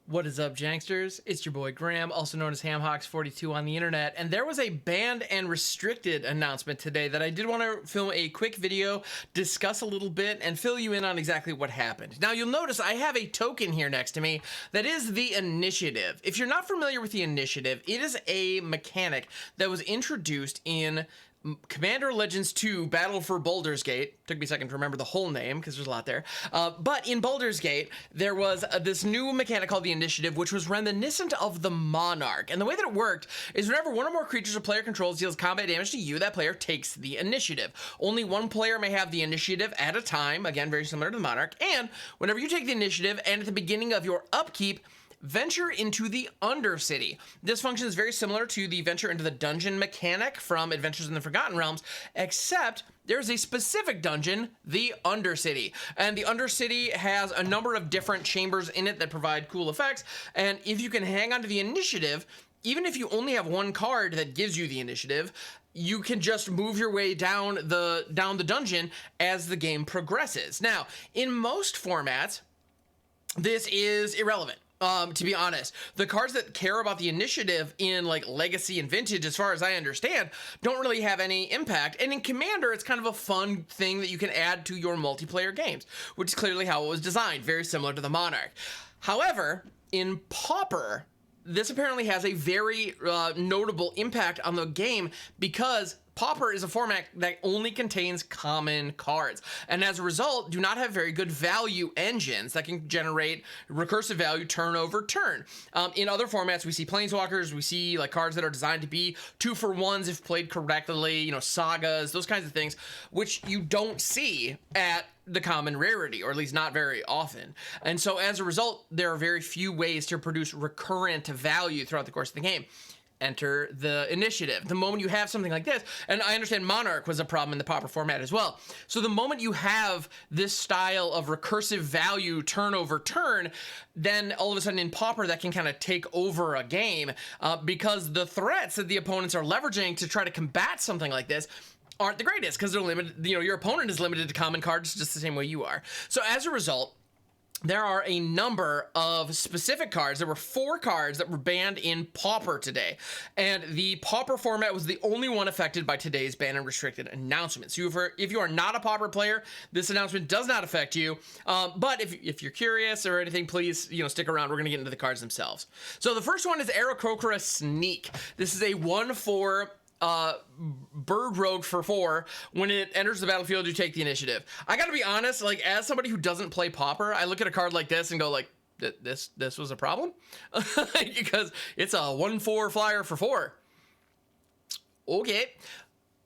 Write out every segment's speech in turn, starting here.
What is up, Janksters? It's your boy Graham, also known as HamHawks42 on the internet, and there was a banned and restricted announcement today that I did want to film a quick video, discuss a little bit, and fill you in on exactly what happened. Now, you'll notice I have a token here next to me that is the Initiative. If you're not familiar with the Initiative, it is a mechanic that was introduced in Commander Legends 2 Battle for Baldur's Gate. Took me a second to remember the whole name because there's a lot there. But in Baldur's Gate, there was this new mechanic called the Initiative, which was reminiscent of the Monarch. And the way that it worked is whenever one or more creatures a player controls deals combat damage to you, that player takes the initiative. Only one player may have the initiative at a time, again, very similar to the Monarch. And whenever you take the initiative and at the beginning of your upkeep, venture into the Undercity. This function is very similar to the venture into the dungeon mechanic from Adventures in the Forgotten Realms, except there's a specific dungeon, the Undercity. And the Undercity has a number of different chambers in it that provide cool effects, and if you can hang on to the initiative, even if you only have one card that gives you the initiative, you can just move your way down the dungeon as the game progresses. Now, in most formats, this is irrelevant. To be honest, the cards that care about the initiative in like Legacy and Vintage, as far as I understand, don't really have any impact. And in Commander, it's kind of a fun thing that you can add to your multiplayer games, which is clearly how it was designed, very similar to the Monarch. However, in Pauper, this apparently has a very notable impact on the game because Pauper is a format that only contains common cards, and as a result, do not have very good value engines that can generate recursive value turn over turn. In other formats, we see Planeswalkers, we see like cards that are designed to be 2-for-1s if played correctly, you know, sagas, those kinds of things, which you don't see at the common rarity, or at least not very often. And so as a result, there are very few ways to produce recurrent value throughout the course of the game. Enter the initiative. The moment you have something like this, and I understand Monarch was a problem in the Pauper format as well. So the moment you have this style of recursive value turn over turn, then all of a sudden in Pauper that can kind of take over a game because the threats that the opponents are leveraging to try to combat something like this aren't the greatest because they're limited. You know, your opponent is limited to common cards just the same way you are. So as a result, there are a number of specific cards. There were 4 cards that were banned in Pauper today, and the Pauper format was the only one affected by today's ban and restricted announcement. So if you are not a Pauper player, this announcement does not affect you, but if you're curious or anything, please, you know, stick around. We're going to get into the cards themselves. So the first one is Arococra Sneak. This is a 1/4 bird rogue for 4. When it enters the battlefield, you take the initiative. I gotta be honest, like as somebody who doesn't play Pauper, I look at a card like this and go like, this was a problem? Because it's a 1/4 flyer for 4. Okay.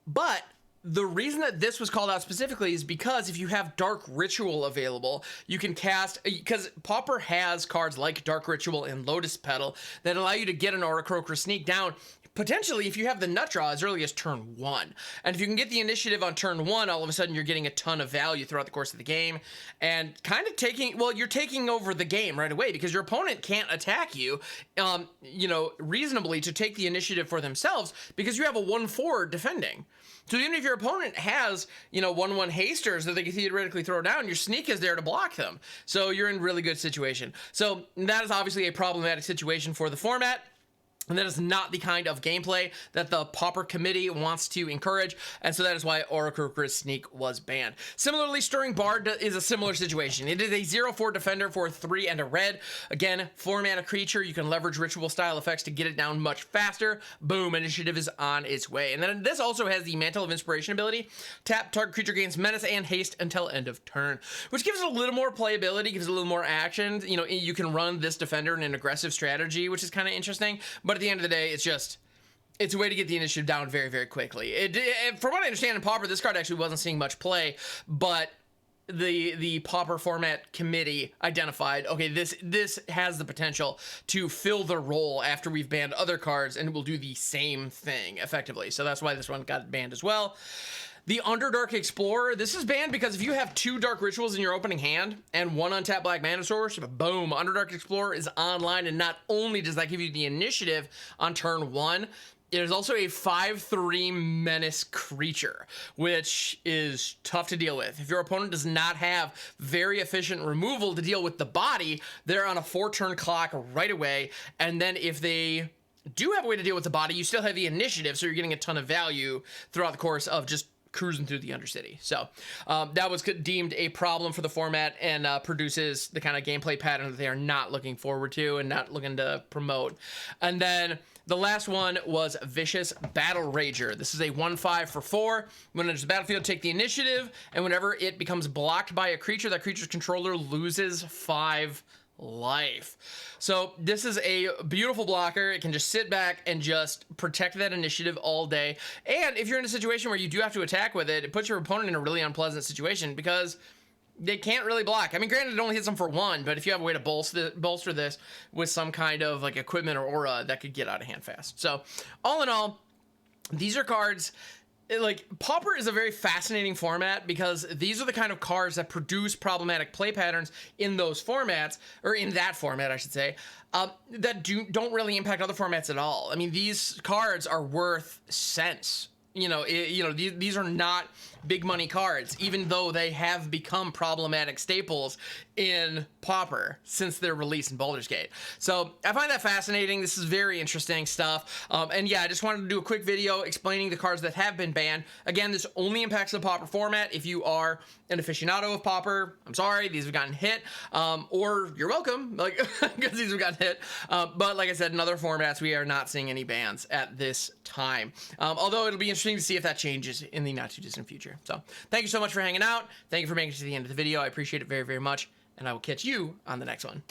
But the reason that this was called out specifically is because if you have Dark Ritual available, you can cast, because Pauper has cards like Dark Ritual and Lotus Petal that allow you to get an Arococra Sneak down potentially if you have the nut draw as early as turn 1. And if you can get the initiative on turn 1, all of a sudden you're getting a ton of value throughout the course of the game and kind of you're taking over the game right away because your opponent can't attack you, you know, reasonably to take the initiative for themselves because you have a 1/4 defending. So even if your opponent has, you know, 1/1 hasters that they can theoretically throw down, your Sneak is there to block them. So you're in a really good situation. So that is obviously a problematic situation for the format. And that is not the kind of gameplay that the Pauper committee wants to encourage, and so that is why Arococra Sneak was banned. Similarly, Stirring Bard is a similar situation. It is a 0/4 defender for 3 and a red. Again, 4-mana creature. You can leverage ritual style effects to get it down much faster. Boom, initiative is on its way. And then this also has the Mantle of Inspiration ability. Tap, target creature gains menace and haste until end of turn, which gives it a little more playability, gives it a little more action. You know, you can run this defender in an aggressive strategy, which is kind of interesting. But at the end of the day, it's a way to get the initiative down very, very quickly. From what I understand in Pauper, this card actually wasn't seeing much play, but the Pauper format committee identified, okay, this has the potential to fill the role after we've banned other cards, and it will do the same thing effectively. So that's why this one got banned as well. The Underdark Explorer, this is banned because if you have 2 Dark Rituals in your opening hand and 1 untapped Black Mana Source, boom, Underdark Explorer is online, and not only does that give you the initiative on turn 1, It is also a 5/3 menace creature, which is tough to deal with. If your opponent does not have very efficient removal to deal with the body, they're on a 4-turn clock right away. And then if they do have a way to deal with the body, you still have the initiative, so you're getting a ton of value throughout the course of just cruising through the Undercity. So that was deemed a problem for the format and produces the kind of gameplay pattern that they are not looking forward to and not looking to promote. And then the last one was Vicious Battle Rager. This is a 1/5 for 4. When it enters the battlefield, take the initiative, and whenever it becomes blocked by a creature, that creature's controller loses 5 life. So this is a beautiful blocker. It can just sit back and just protect that initiative all day. And if you're in a situation where you do have to attack with it, it puts your opponent in a really unpleasant situation because they can't really block. I mean, granted, it only hits them for 1, but if you have a way to bolster this with some kind of like equipment or aura, that could get out of hand fast. So all in all, these are cards. Like, Pauper is a very fascinating format because these are the kind of cards that produce problematic play patterns in those formats, or in that format, I should say, that don't really impact other formats at all. I mean, these cards are worth cents. These are not big money cards, even though they have become problematic staples in Pauper since their release in Baldur's Gate. So I find that fascinating. This is very interesting stuff. And yeah, I just wanted to do a quick video explaining the cards that have been banned. Again, this only impacts the Pauper format. If you are an aficionado of Pauper, I'm sorry, these have gotten hit. Or you're welcome, like, because these have gotten hit. But like I said, in other formats, we are not seeing any bans at this time. Although it'll be interesting to see if that changes in the not too distant future. So thank you so much for hanging out. Thank you for making it to the end of the video. I appreciate it very, very much. And I will catch you on the next one.